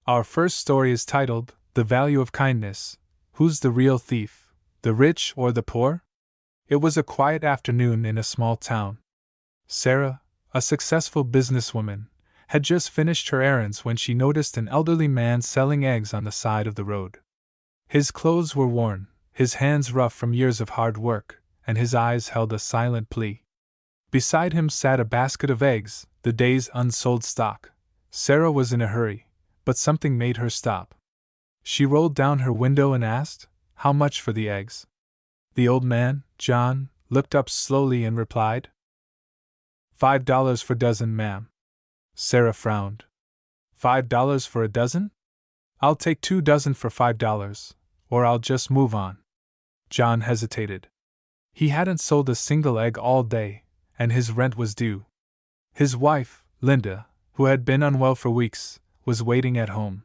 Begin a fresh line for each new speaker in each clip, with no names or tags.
Our first story is titled, The Value of Kindness. Who's the real thief, the rich or the poor? It was a quiet afternoon in a small town. Sarah, a successful businesswoman, had just finished her errands when she noticed an elderly man selling eggs on the side of the road. His clothes were worn, his hands rough from years of hard work, and his eyes held a silent plea. Beside him sat a basket of eggs, the day's unsold stock. Sarah was in a hurry, but something made her stop. She rolled down her window and asked, "How much for the eggs?" The old man, John, looked up slowly and replied, $5 for dozen, ma'am." Sarah frowned. $5 for a dozen? I'll take 2 dozen for $5, or I'll just move on. John hesitated. He hadn't sold a single egg all day, and his rent was due. His wife, Linda, who had been unwell for weeks, was waiting at home.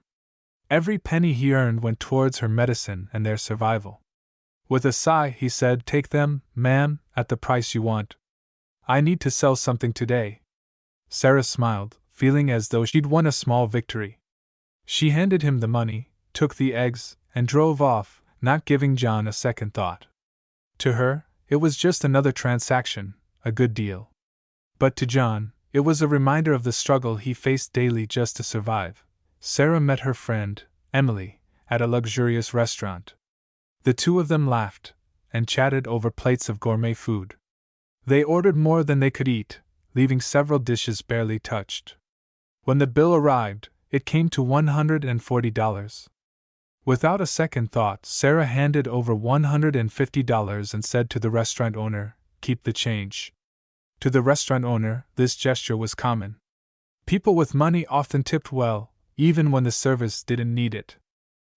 Every penny he earned went towards her medicine and their survival. With a sigh, he said, "Take them, ma'am, at the price you want. I need to sell something today." Sarah smiled, feeling as though she'd won a small victory. She handed him the money, took the eggs, and drove off, not giving John a second thought. To her, it was just another transaction, a good deal. But to John, it was a reminder of the struggle he faced daily just to survive. Sarah met her friend, Emily, at a luxurious restaurant. The two of them laughed and chatted over plates of gourmet food. They ordered more than they could eat, leaving several dishes barely touched. When the bill arrived, it came to $140. Without a second thought, Sarah handed over $150 and said to the restaurant owner, "Keep the change." To the restaurant owner, this gesture was common. People with money often tipped well, even when the service didn't need it.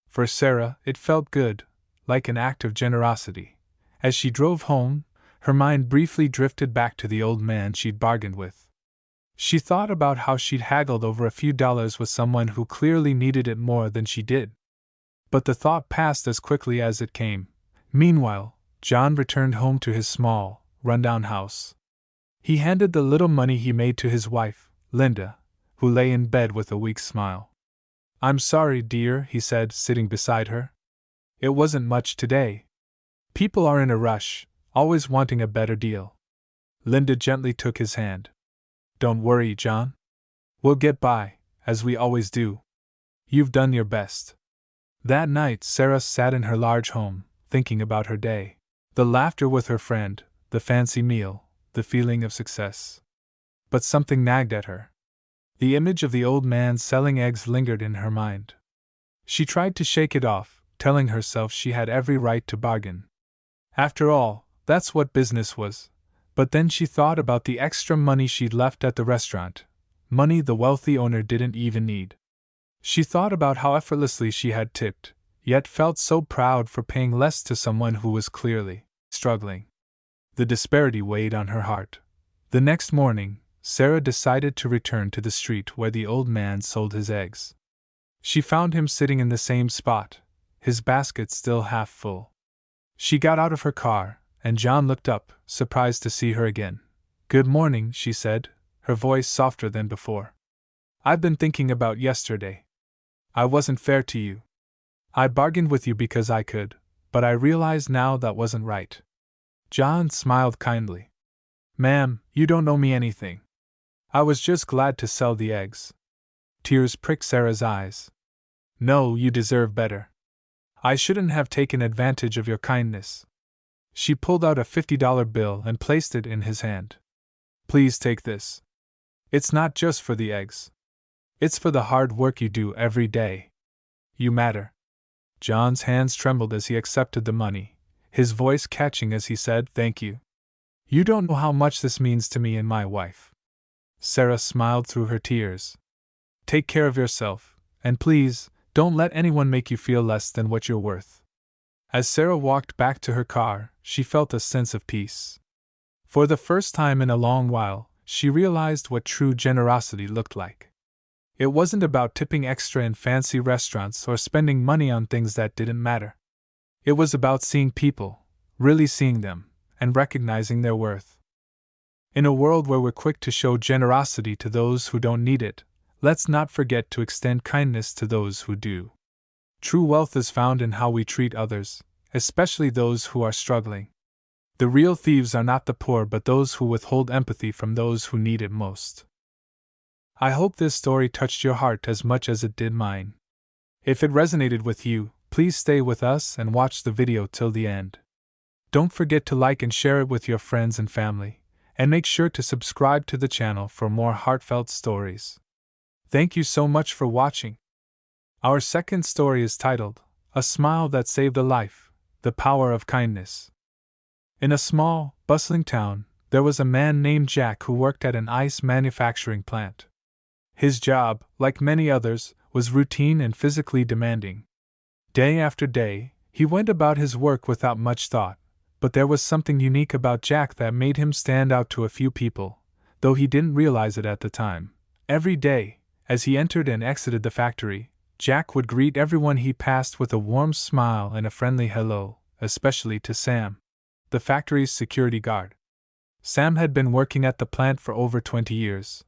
For Sarah, it felt good, like an act of generosity. As she drove home, her mind briefly drifted back to the old man she'd bargained with. She thought about how she'd haggled over a few dollars with someone who clearly needed it more than she did. But the thought passed as quickly as it came. Meanwhile, John returned home to his small, rundown house. He handed the little money he made to his wife, Linda, who lay in bed with a weak smile. "I'm sorry, dear," he said, sitting beside her. "It wasn't much today. People are in a rush, always wanting a better deal." Linda gently took his hand. "Don't worry, John. We'll get by, as we always do. You've done your best." That night, Sarah sat in her large home, thinking about her day. The laughter with her friend, the fancy meal, the feeling of success. But something nagged at her. The image of the old man selling eggs lingered in her mind. She tried to shake it off, telling herself she had every right to bargain. After all, that's what business was. But then she thought about the extra money she'd left at the restaurant, money the wealthy owner didn't even need. She thought about how effortlessly she had tipped, yet felt so proud for paying less to someone who was clearly struggling. The disparity weighed on her heart. The next morning, Sarah decided to return to the street where the old man sold his eggs. She found him sitting in the same spot, his basket still half full. She got out of her car, and John looked up, surprised to see her again. "Good morning," she said, her voice softer than before. "I've been thinking about yesterday. I wasn't fair to you. I bargained with you because I could, but I realize now that wasn't right." John smiled kindly. "Ma'am, you don't owe me anything. I was just glad to sell the eggs." Tears pricked Sarah's eyes. "No, you deserve better. I shouldn't have taken advantage of your kindness." She pulled out a $50 bill and placed it in his hand. "Please take this. It's not just for the eggs. It's for the hard work you do every day. You matter." John's hands trembled as he accepted the money, his voice catching as he said, "Thank you. You don't know how much this means to me and my wife." Sarah smiled through her tears. "Take care of yourself, and please, don't let anyone make you feel less than what you're worth." As Sarah walked back to her car, she felt a sense of peace. For the first time in a long while, she realized what true generosity looked like. It wasn't about tipping extra in fancy restaurants or spending money on things that didn't matter. It was about seeing people, really seeing them, and recognizing their worth. In a world where we're quick to show generosity to those who don't need it, let's not forget to extend kindness to those who do. True wealth is found in how we treat others, especially those who are struggling. The real thieves are not the poor but those who withhold empathy from those who need it most. I hope this story touched your heart as much as it did mine. If it resonated with you, please stay with us and watch the video till the end. Don't forget to like and share it with your friends and family, and make sure to subscribe to the channel for more heartfelt stories. Thank you so much for watching. Our second story is titled, A Smile That Saved a Life, The Power of Kindness. In a small, bustling town, there was a man named Jack who worked at an ice manufacturing plant. His job, like many others, was routine and physically demanding. Day after day, he went about his work without much thought, but there was something unique about Jack that made him stand out to a few people, though he didn't realize it at the time. Every day, as he entered and exited the factory, Jack would greet everyone he passed with a warm smile and a friendly hello, especially to Sam, the factory's security guard. Sam had been working at the plant for over 20 years.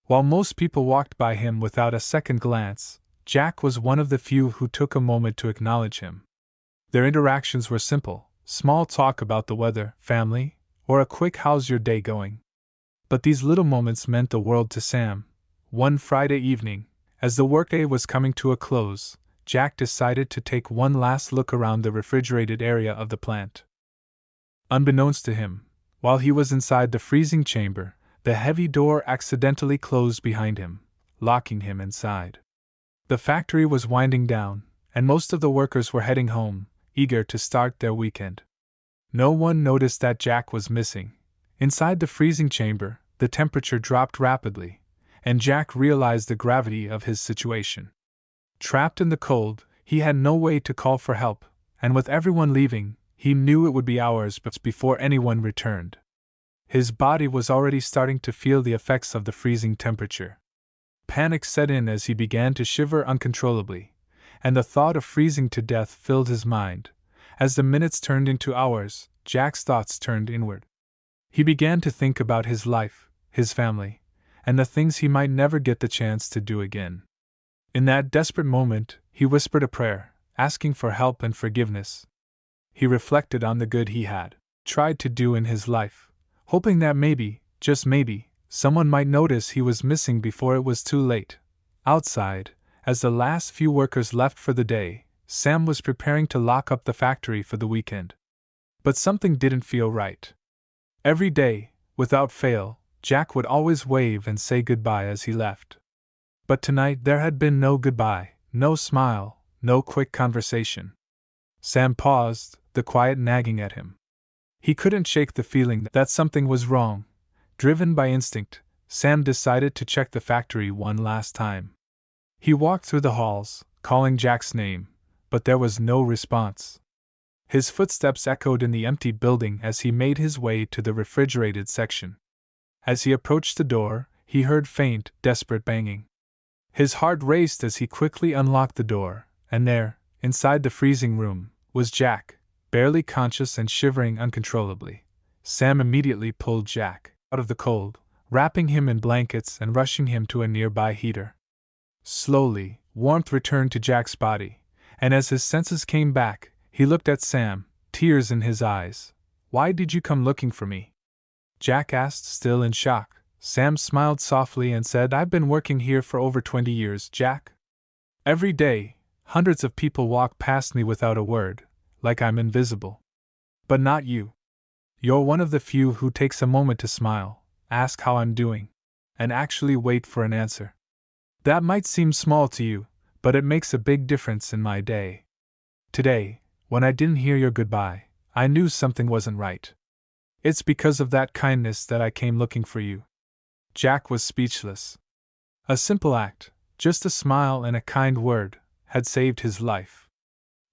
While most people walked by him without a second glance, Jack was one of the few who took a moment to acknowledge him. Their interactions were simple, small talk about the weather, family, or a quick "how's your day going?" But these little moments meant the world to Sam. One Friday evening, as the workday was coming to a close, Jack decided to take one last look around the refrigerated area of the plant. Unbeknownst to him, while he was inside the freezing chamber, the heavy door accidentally closed behind him, locking him inside. The factory was winding down, and most of the workers were heading home, eager to start their weekend. No one noticed that Jack was missing. Inside the freezing chamber, the temperature dropped rapidly, and Jack realized the gravity of his situation. Trapped in the cold, he had no way to call for help, and with everyone leaving, he knew it would be hours before anyone returned. His body was already starting to feel the effects of the freezing temperature. Panic set in as he began to shiver uncontrollably, and the thought of freezing to death filled his mind. As the minutes turned into hours, Jack's thoughts turned inward. He began to think about his life, his family, and the things he might never get the chance to do again. In that desperate moment, he whispered a prayer, asking for help and forgiveness. He reflected on the good he had tried to do in his life, hoping that maybe, just maybe, someone might notice he was missing before it was too late. Outside, as the last few workers left for the day, Sam was preparing to lock up the factory for the weekend. But something didn't feel right. Every day, without fail, Jack would always wave and say goodbye as he left. But tonight there had been no goodbye, no smile, no quick conversation. Sam paused, the quiet nagging at him. He couldn't shake the feeling that something was wrong. Driven by instinct, Sam decided to check the factory one last time. He walked through the halls, calling Jack's name, but there was no response. His footsteps echoed in the empty building as he made his way to the refrigerated section. As he approached the door, he heard faint, desperate banging. His heart raced as he quickly unlocked the door, and there, inside the freezing room, was Jack, barely conscious and shivering uncontrollably. Sam immediately pulled Jack out of the cold, wrapping him in blankets and rushing him to a nearby heater. Slowly, warmth returned to Jack's body, and as his senses came back, he looked at Sam, tears in his eyes. "Why did you come looking for me?" Jack asked, still in shock. Sam smiled softly and said, "I've been working here for over 20 years, Jack. Every day, hundreds of people walk past me without a word, like I'm invisible. But not you. You're one of the few who takes a moment to smile, ask how I'm doing, and actually wait for an answer. That might seem small to you, but it makes a big difference in my day. Today, when I didn't hear your goodbye, I knew something wasn't right. It's because of that kindness that I came looking for you." Jack was speechless. A simple act, just a smile and a kind word, had saved his life.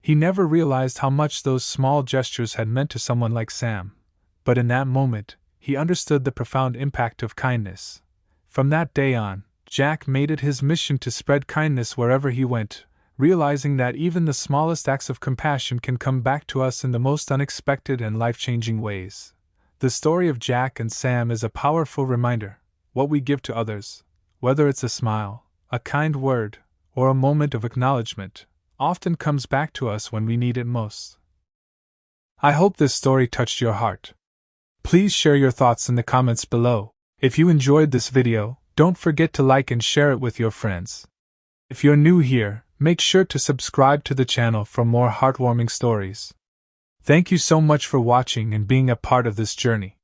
He never realized how much those small gestures had meant to someone like Sam, but in that moment, he understood the profound impact of kindness. From that day on, Jack made it his mission to spread kindness wherever he went, realizing that even the smallest acts of compassion can come back to us in the most unexpected and life-changing ways. The story of Jack and Sam is a powerful reminder. What we give to others, whether it's a smile, A kind word, or a moment of acknowledgement, often comes back to us when we need it most. I hope this story touched your heart. Please share your thoughts in the comments below. If you enjoyed this video, don't forget to like and share it with your friends. If you're new here, make sure to subscribe to the channel for more heartwarming stories. Thank you so much for watching and being a part of this journey.